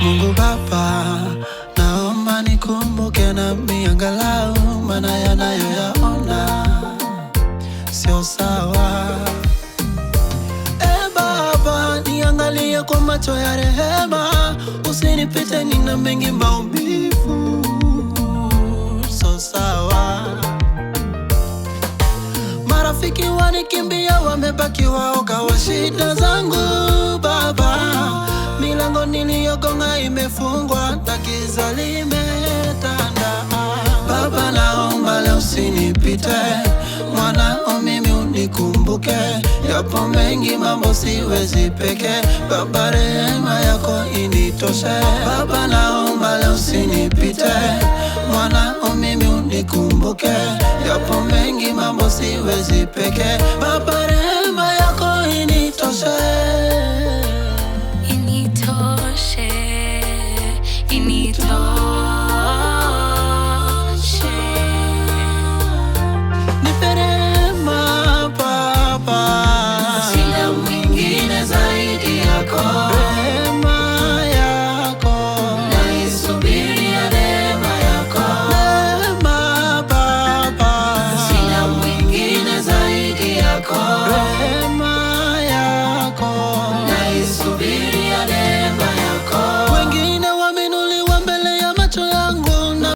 Mungu Baba, naomba nikumbuke nami angalau, maana yanayoyaona sio sawa. Baba, niangalie kwa macho ya rehema, usinipite nina mengi maumivu sio sawa. Marafiki wanikimbia, wamebaki waoga wa shida zangu. Baba, milango niliyogonga imefungwa na giza limetanda. Baba, naomba leo usinipite, mwanao mimi unikumbuke. Yapo mengi mambo siwezi peke, Baba rehema yako initoshe. Baba, naomba leo usinipite, mwanao mimi unikumbuke. Yapo mengi mambo siwezi peke, Baba